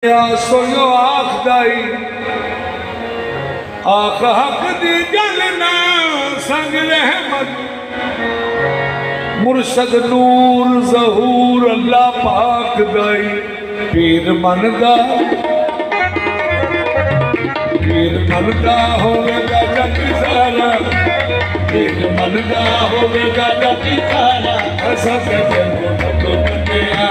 सोयो आखदाई आख हक दी गल ना संग रहमत मुर्शद नूर जहूर अल्लाह पाक दाई पीर मनदा होवेगा जग सारा पीर मनदा होवेगा जग सारा ऐसा कहते तो बंदिया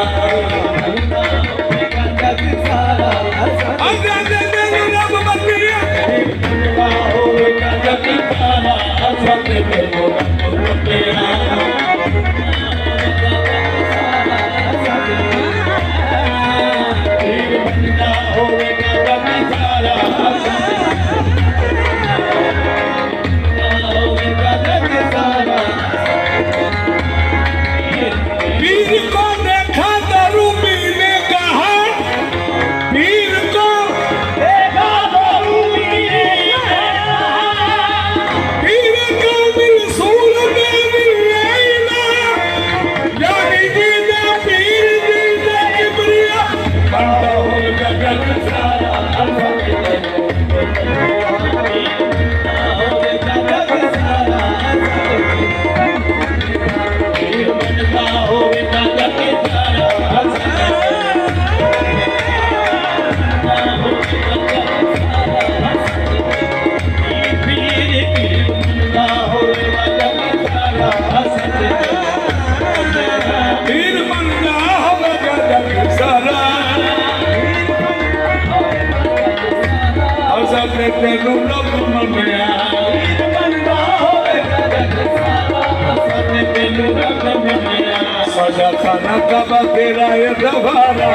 सजा खाना कबा तेरा है दवारा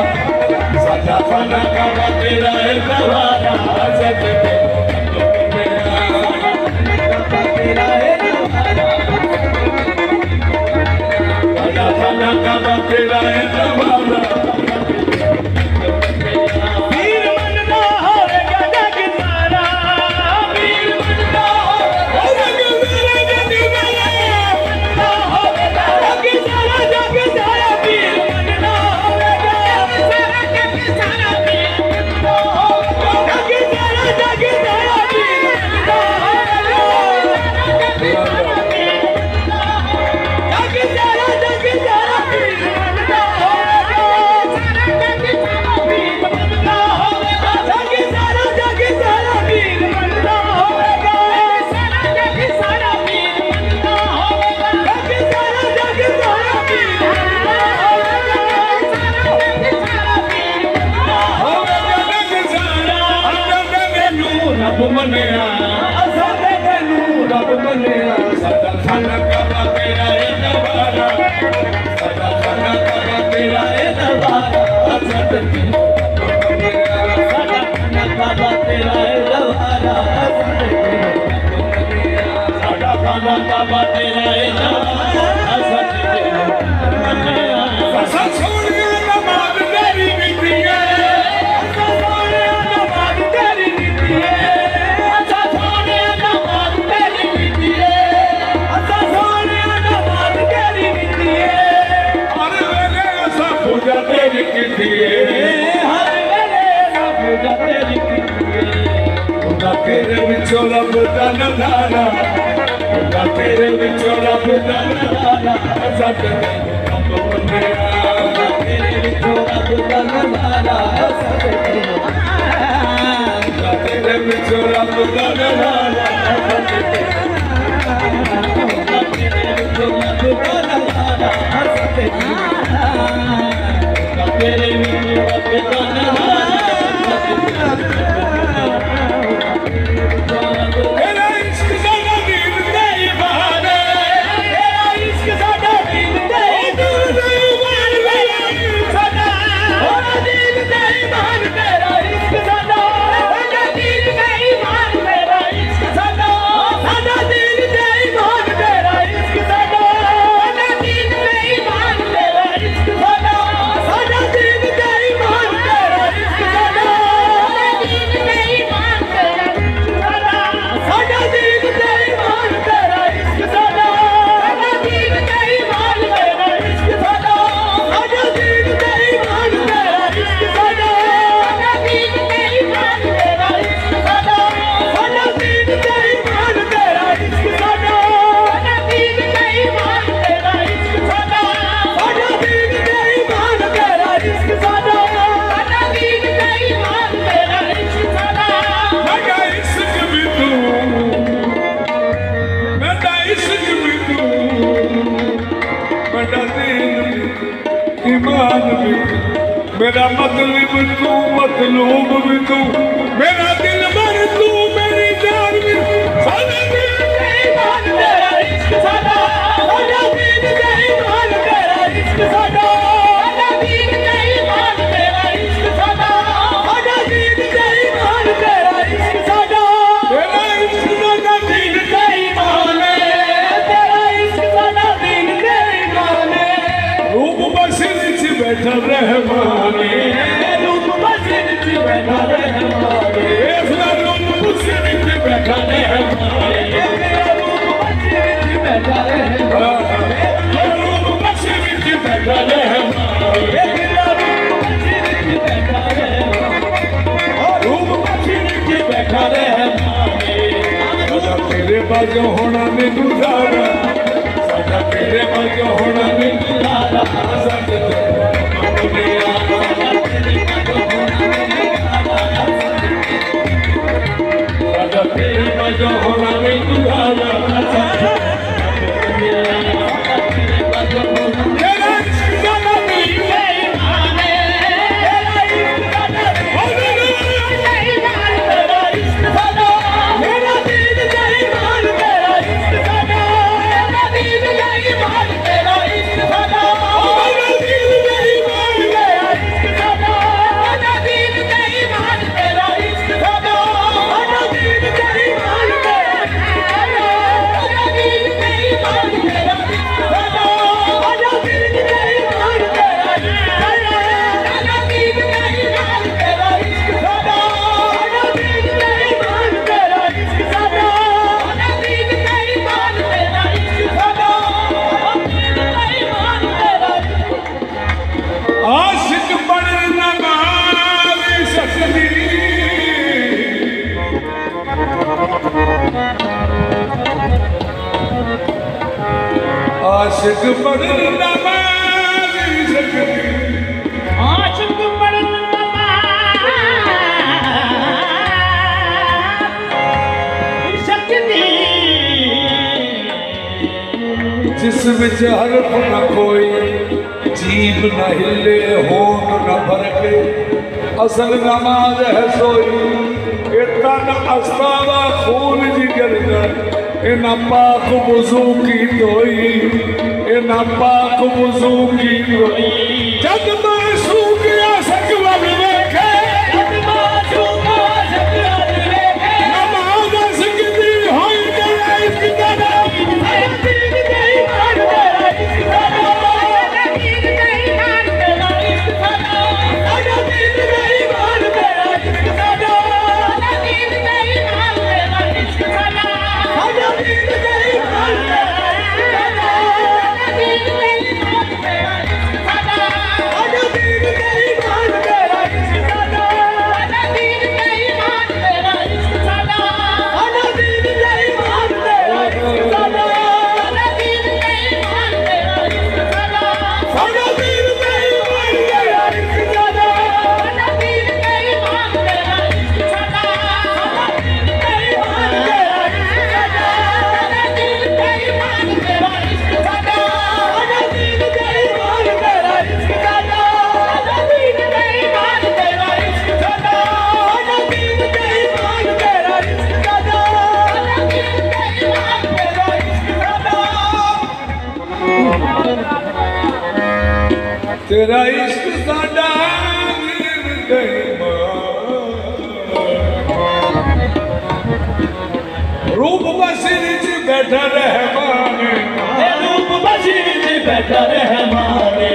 सजा खाना कबा तेरा है दवारा सजा खाना कबा तेरा है दवारा तेरे बिचो रब दा नज़ारा तेरे बिचो रब दा नज़ारा सद रब बंदिया तेरे बिचो रब दा नज़ारा तेरे बिचो रब दा नज़ारा तेरे बिचो रब दा नज़ारा तेरे बिचो रब दा नज़ारा भी मेरा मतलब तू मतलूब भी तू मेरा दिल भर तू मेरी जान भी सादा दीन ईमान तेरा इश्क सादा सादा दीन ईमान तेरा इश्क सादा सादा दीन ईमान तेरा इश्क सादा सादा दीन ईमान तेरा इश्क सादा तेरा इश्क सादा दीन ईमान तेरा इश्क सादा दीन ईमान रूप बसिर च बैठा रहमाने रूप बसिर च बैठा रहमाने इसका रूप बसिर च बैठा रहमाने रूप बसिर च बैठा रहमाने रूप बसिर च बैठा रहमाने रूप बसिर च बैठा रहमाने साडा तेरे बाजो होना नहीं गुजारा साडा तेरे बाजो होना नहीं गुजारा साडा तेरे बाजो होना नहीं गुजारा आशिक पढ़ना मारी सकती आशिक पढ़ना मारी सकती जिस विच हरफ न कोई जीभ न हिले होंठ न भरके असल नमाज है सोई इतना न अस्तावा खून जिगर इन पाक वुज़ू की धोई इन पाक वुज़ू की धोई जग मासूम या सकवा देखे जग मासूम या सकवा देखे नमाज सकती होई तेरा इश्क दादा दीन नहीं मान तेरा इश्क दादा दीन नहीं मान तेरा इश्क दादा दादा दीन नहीं मान तेरा इश्क दादा दीन नहीं मान तेरा इश्क दादा तेरा इश्क साडा रूप बसिर च बैठा रहमाने रूप बसिर च बैठा रहमाने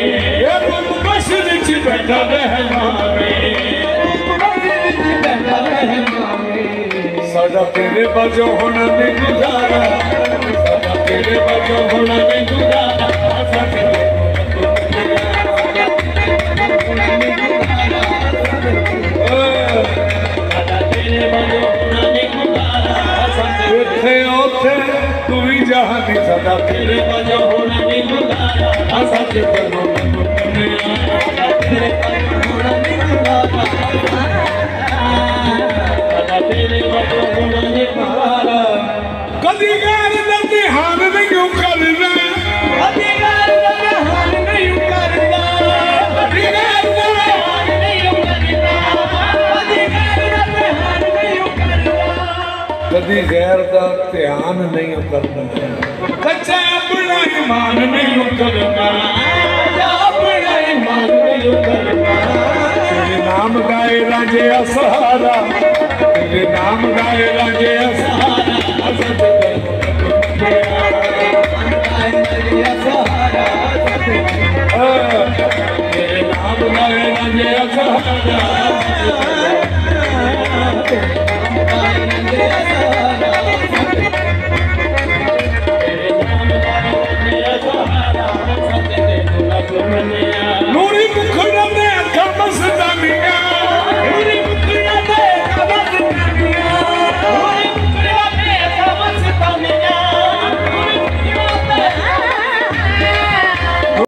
रूप बसिर च बैठा रहमाने रूप बसिर च बैठा रहमाने साडा तेरे बाजो होना नहीं गुजारा साडा तेरे बाजो होना नहीं गुजारा तू ही जहाँ नहीं सदा तेरे बाजो होना नहीं गुजारा आशा के करो तेरे बाजो होना नहीं गुजारा तेरे बाजो होना नहीं गुजारा कदी गार दर्दी हाल नहीं करना कदी गार दर्दी हाल नहीं करना कदी कदी गैर का ध्यान नहीं करना, कच्चा अपना ईमान नहीं करना, अपना ईमान नहीं करना। तेरे नाम गाए राजे असहारा, तेरे नाम गाए राजे असहारा, तेरे नाम गाए राजे असहारा। नूरी मुखड़ा में अखा मसदा